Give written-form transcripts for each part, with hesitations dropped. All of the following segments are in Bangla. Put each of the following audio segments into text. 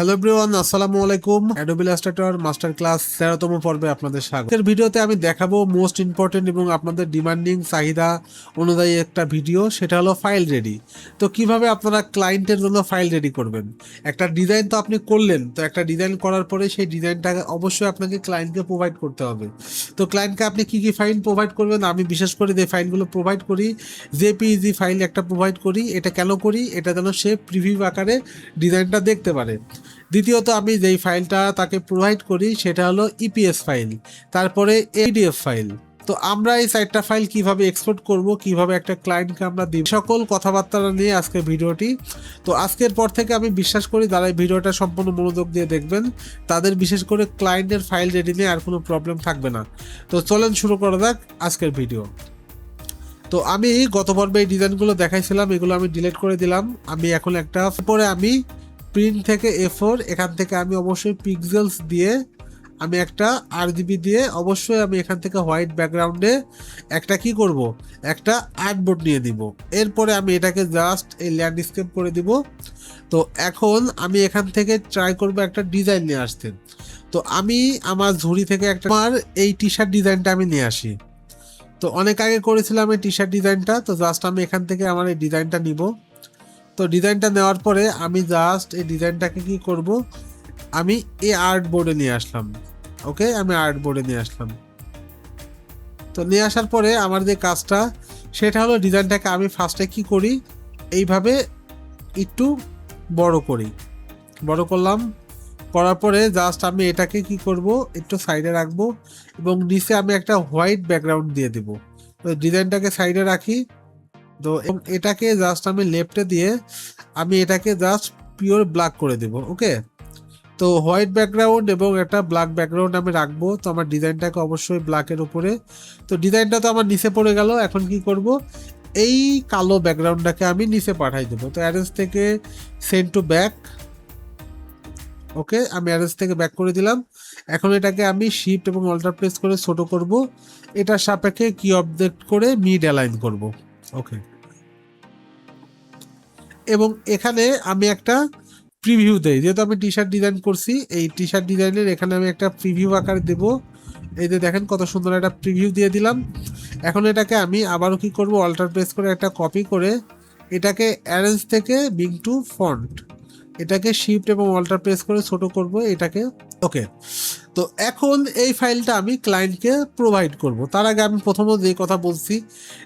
হ্যালো এভরিওয়ান, আসসালামু আলাইকুম। অ্যাডোবি ইলাস্ট্রেটর মাস্টার ক্লাস 13তম পর্বে আপনাদের স্বাগত। এর ভিডিওতে আমি দেখাবো মোস্ট ইম্পর্টেন্ট এবং আপনাদের ডিমান্ডিং চাহিদা অনুযায়ী একটা ভিডিও, সেটা হলো ফাইল রেডি। তো কিভাবে আপনারা ক্লায়েন্টের জন্য ফাইল রেডি করবেন। একটা ডিজাইন তো আপনি করলেন, তো একটা ডিজাইন করার পরে সেই ডিজাইনটা অবশ্যই আপনাকে ক্লায়েন্টকে প্রোভাইড করতে হবে। তো ক্লায়েন্টকে আপনি কি কি ফাইল প্রোভাইড করবেন, আমি বিশেষ করে যে ফাইলগুলো প্রোভাইড করি, জেপিইজি ফাইল একটা প্রোভাইড করি। এটা কেন করি? এটা যেন সে প্রিভিউ আকারে ডিজাইনটা দেখতে পারে। দ্বিতীয়ত, আমি যেই ফাইলটা তাকে প্রোভাইড করি সেটা হলো ইপিএস ফাইল, তারপরে এডিএফ ফাইল। তো আমরা এই 4টা ফাইল কিভাবে এক্সপোর্ট করব, কিভাবে একটা ক্লায়েন্টকে আমরা দিব, সকল কথাবার্তা নিয়ে আজকের ভিডিওটি। তো আজকের পর থেকে আমি বিশ্বাস করি যারা এই ভিডিওটা সম্পূর্ণ মনোযোগ দিয়ে দেখবেন তাদের বিশেষ করে ক্লায়েন্টের ফাইল রেডি নিয়ে আর কোনো প্রবলেম থাকবে না। তো চলেন শুরু করা যাক আজকের ভিডিও। তো আমি গত পর্বে এই ডিজাইনগুলো দেখাইছিলাম, এগুলো আমি ডিলিট করে দিলাম। আমি এখন একটা পরে আমি প্রিন্ট থেকে A4, এখান থেকে আমি অবশ্যই পিক্সেলস দিয়ে আমি একটা RGB দিয়ে অবশ্যই আমি এখান থেকে হোয়াইট ব্যাকগ্রাউন্ডে একটা কি করব, একটা আর্টবোর্ড নিয়ে দিব। এরপরে আমি এটাকে জাস্ট এই ল্যান্ডস্কেপ করে দিব। তো এখন আমি এখান থেকে ট্রাই করব একটা ডিজাইন নিয়ে আসতে। তো আমি আমার ঝুড়ি থেকে একটা আমার এই টি শার্ট ডিজাইনটা আমি নিয়ে আসি। তো অনেক আগে করেছিলাম এই টি শার্ট ডিজাইনটা। তো জাস্ট আমি এখান থেকে আমার এই ডিজাইনটা নিব। তো ডিজাইনটা নেওয়ার পরে আমি জাস্ট এই ডিজাইনটাকে কি করব, আমি এই আর্ট বোর্ডে নিয়ে আসলাম। ওকে, আমি আর্ট বোর্ডে নিয়ে আসলাম। তো নিয়ে আসার পরে আমার যে কাজটা সেটা হলো ডিজাইনটাকে আমি ফার্স্টে কি করি, এইভাবে একটু বড় করি। বড় করলাম, করার পরে জাস্ট আমি এটাকে কি করব, একটু সাইডে রাখবো এবং নিচে আমি একটা হোয়াইট ব্যাকগ্রাউন্ড দিয়ে দিব। তো ডিজাইনটাকে সাইডে রাখি। তো এবং এটাকে জাস্ট আমি লেফটে দিয়ে আমি এটাকে জাস্ট পিওর ব্ল্যাক করে দেব। ওকে, তো হোয়াইট ব্যাকগ্রাউন্ড এবং একটা ব্ল্যাক ব্যাকগ্রাউন্ড আমি রাখবো। তো আমার ডিজাইনটাকে অবশ্যই ব্ল্যাকের উপরে। তো ডিজাইনটা তো আমার নিচে পড়ে গেল। এখন কি করব, এই কালো ব্যাকগ্রাউন্ডটাকে আমি নিচে পাঠাই দেবো। তো অ্যারেঞ্জ থেকে সেন্ড টু ব্যাক। ওকে, আমি অ্যারেঞ্জ থেকে ব্যাক করে দিলাম। এখন এটাকে আমি শিফট এবং অল্টার প্রেস করে ছোট করব। এটার সাপেক্ষে কি অবজেক্ট করে মিড অ্যালাইন করব। ওকে, এবং এখানে আমি একটা প্রিভিউ দেই, যেহেতু আমি টি শার্ট ডিজাইন করছি, এই টি শার্ট ডিজাইনের এখানে আমি একটা প্রিভিউ আকারে দেব। এই যে দেখেন কত সুন্দর একটা প্রিভিউ দিয়ে দিলাম। এখন এটাকে আমি আবারও কি করব, অল্টার প্রেস করে একটা কপি করে এটাকে অ্যারেঞ্জ থেকে বিং টু ফন্ট, এটাকে শিফট এবং অল্টার প্রেস করে ছোট করব এটাকে। ওকে, তো এখন এই ফাইলটা আমি ক্লায়েন্টকে প্রোভাইড করব। তার আগে আমি প্রথমে যে কথা বলছি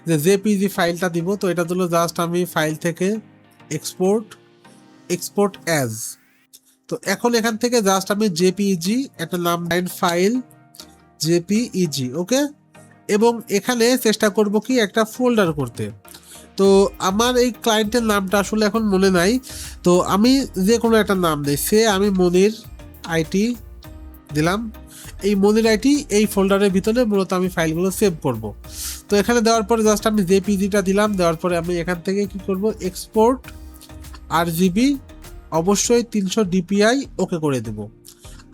যে জেপিজি ফাইলটা দিব। তো এটা দিল জাস্ট আমি ফাইল থেকে এক্সপোর্ট অ্যাজ। তো এখন এখান থেকে জাস্ট আমি জেপিইজি একটা নাম ফাইল জেপিইজি। ওকে, এবং এখানে চেষ্টা করব কি একটা ফোল্ডার করতে। তো আমার এই ক্লায়েন্টের নামটা আসলে এখন মনে নাই। তো আমি যে কোনো একটা নাম দিই, সে আমি মনির আইটি দিলাম। এই মনির আইটি এই ফোল্ডারের ভিতরে মূলত আমি ফাইলগুলো সেভ করব। তো এখানে দেওয়ার পরে জাস্ট আমি জেপিইজিটা দিলাম। দেওয়ার পরে আমি এখান থেকে কি করব, এক্সপোর্ট RGB অবশ্যই 300 DPI ওকে করে দেব।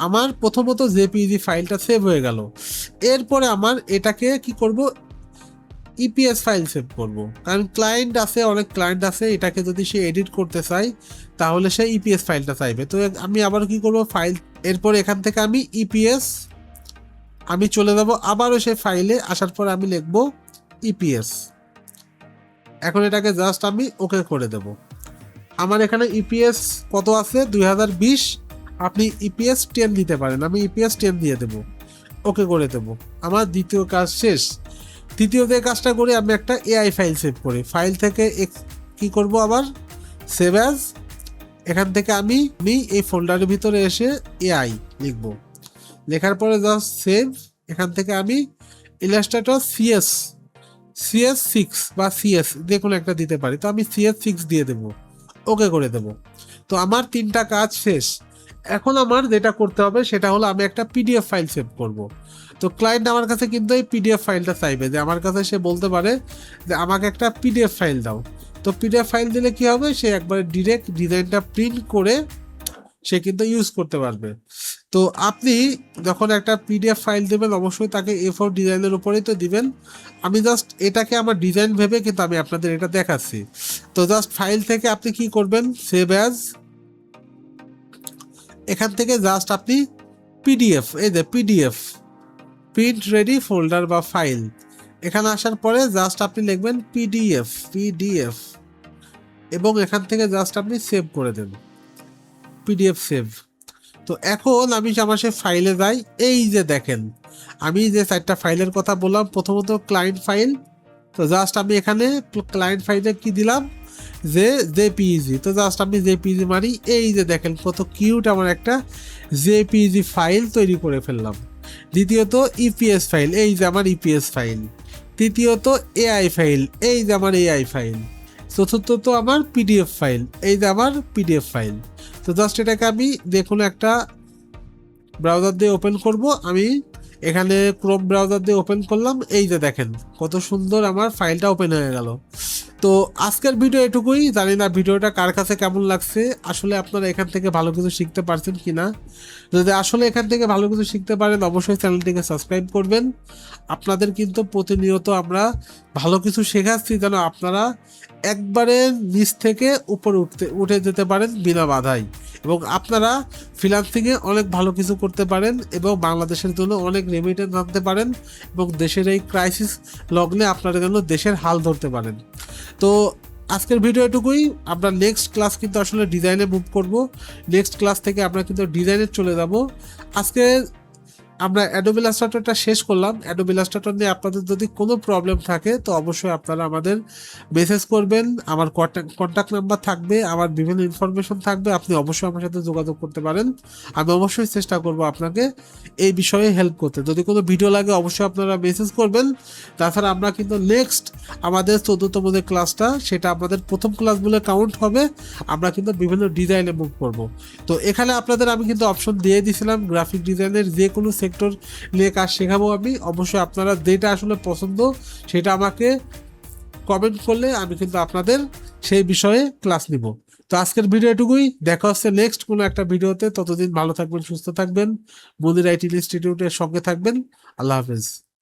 আমার প্রথমত জেপিইজি ফাইলটা সেভ হয়ে গেল। এরপরে আমার এটাকে কি করব, ইপিএস ফাইল সেভ করব। কারণ ক্লায়েন্ট আছে, অনেক ক্লায়েন্ট আছে, এটাকে যদি সে এডিট করতে চায় তাহলে সে ইপিএস ফাইলটা চাইবে। তো আমি আবার কি করব, ফাইল, এরপর এখান থেকে আমি ইপিএস, আমি চলে যাব আবারও সেই ফাইলে। আসার পর আমি লিখব ইপিএস। এখন এটাকে জাস্ট আমি ওকে করে দেব। আমার এখানে ইপিএস কত আছে, 2020। আপনি ইপিএস 10 দিতে পারেন, আমি ইপিএস 10 দিয়ে দেব। ওকে করে দেব। আমার দ্বিতীয় কাজ শেষ। তৃতীয় যে কাজটা করে আমি একটা এআই ফাইল সেভ করি। ফাইল থেকে কি করব, আবার সেভ অ্যাজ। এখান থেকে আমি এই ফোল্ডারের ভিতরে এসে এআই লিখব। লেখার পরে জাস্ট সেভ। এখান থেকে আমি ইলাস্ট্রেটর CS6 বা CS যে কোনো একটা দিতে পারি। তো আমি CS6 দিয়ে দেব, ওকে করে দেব। তো আমার 3টা কাজ শেষ। এখন আমার যেটা করতে হবে সেটা হলো আমি একটা পিডিএফ ফাইল সেভ করব। তো ক্লায়েন্ট আমার কাছে কিন্তু এই পিডিএফ ফাইলটা চাইবে, যে আমার কাছে সে বলতে পারে যে আমাকে একটা পিডিএফ ফাইল দাও। তো পিডিএফ ফাইল দিলে কি হবে, সে একবারে ডিরেক্ট ডিজাইনটা প্রিন্ট করে সে কিন্তু ইউজ করতে পারবে। তো আপনি যখন একটা পিডিএফ ফাইল দেবেন অবশ্যই তাকে A4 ডিজাইনের উপরেই তো দিবেন। আমি জাস্ট এটাকে আমার ডিজাইন ভেবে কিন্তু আমি আপনাদের এটা দেখাচ্ছি। তো জাস্ট ফাইল থেকে আপনি কি করবেন, সেভ অ্যাজ। এখান থেকে জাস্ট আপনি পিডিএফ, এই যে পিডিএফ, প্রিন্ট রেডি ফোল্ডার বা ফাইল, এখানে আসার পরে জাস্ট আপনি লিখবেন পিডিএফ এবং এখান থেকে জাস্ট আপনি সেভ করে দেন, পিডিএফ সেভ। তো এখন আমি আমার সে ফাইলে যাই, এই যে দেখেন আমি যে 4টা ফাইলের কথা বললাম, প্রথমত ক্লায়েন্ট ফাইল, তো জাস্ট আমি এখানে ক্লায়েন্ট ফাইলে কি দিলাম, জেপিইজি, তো জাস্ট আমি জেপিইজি মারি, এই যে দেখেন কত কিউট আমার একটা জেপিইজি ফাইল তৈরি করে ফেললাম। দ্বিতীয়ত ইপিএস ফাইল, এই যে আমার ইপিএস ফাইল। তৃতীয়ত এআই ফাইল, এই যে আমার এআই ফাইল। চতুর্থত আমার পিডিএফ ফাইল, এই যে আমার পিডিএফ ফাইল। তো জাস্ট এটাকে আমি যে কোনো একটা ব্রাউজার দিয়ে ওপেন করব, আমি এখানে ক্রোম ব্রাউজার দিয়ে ওপেন করলাম, এই যে দেখেন কত সুন্দর আমার ফাইলটা ওপেন হয়ে গেল। তো আজকের ভিডিও এটুকুই, জানি না ভিডিওটা কার কাছে কেমন লাগছে, আসলে আপনারা এখান থেকে ভালো কিছু শিখতে পারছেন কিনা। যদি আসলে এখান থেকে ভালো কিছু শিখতে পারেন অবশ্যই চ্যানেলটিকে সাবস্ক্রাইব করবেন। আপনাদের কিন্তু প্রতিনিয়ত আমরা ভালো কিছু শেখাচ্ছি যেন আপনারা একবারে নিচ থেকে উপরে উঠে যেতে পারেন বিনা বাধাই, এবং আপনারা ফ্রিল্যান্সিংয়ে অনেক ভালো কিছু করতে পারেন এবং বাংলাদেশের জন্য অনেক রেমিটেন্স আনতে পারেন এবং দেশের এই ক্রাইসিস লগ্নে আপনারা যেন দেশের হাল ধরতে পারেন। তো আজকের ভিডিও এটুকুই, আমরা নেক্সট ক্লাস কিন্তু আসলে ডিজাইনে মুভ করব। নেক্সট ক্লাস থেকে আমরা কিন্তু ডিজাইনে চলে যাব। আজকে আমরা অ্যাডোবি ইলাস্ট্রেটরটা শেষ করলাম। অ্যাডোবি ইলাস্ট্রেটর নিয়ে আপনাদের যদি কোনো প্রবলেম থাকে তো অবশ্যই আপনারা আমাদের মেসেজ করবেন, আমার কন্ট্যাক্ট নাম্বার থাকবে, আমার বিভিন্ন ইনফরমেশন থাকবে, আপনি অবশ্যই আমার সাথে যোগাযোগ করতে পারেন। আমি অবশ্যই চেষ্টা করব আপনাকে এই বিষয়ে হেল্প করতে। যদি কোনো ভিডিও লাগে অবশ্যই আপনারা মেসেজ করবেন। তাছাড়া আমরা কিন্তু নেক্সট আমাদের 14তম যে ক্লাসটা, সেটা আমাদের প্রথম ক্লাস বলে কাউন্ট হবে। আমরা কিন্তু বিভিন্ন ডিজাইনে মুভ করব। তো এখানে আপনাদের আমি কিন্তু অপশন দিয়ে দিয়েছিলাম গ্রাফিক ডিজাইনের যে কোনো সেক্টর নিয়ে কাজ শেখাবো আমি। অবশ্যই আপনারা যেটা আসলে পছন্দ সেটা আমাকে কমেন্ট করলে আমি কিন্তু আপনাদের সেই বিষয়ে ক্লাস নিব। তো আজকের ভিডিও এটুকুই, দেখা হচ্ছে নেক্সট কোনো একটা ভিডিওতে। ততদিন ভালো থাকবেন, সুস্থ থাকবেন, মনির আইটি ইনস্টিটিউটের সঙ্গে থাকবেন। আল্লাহ হাফেজ।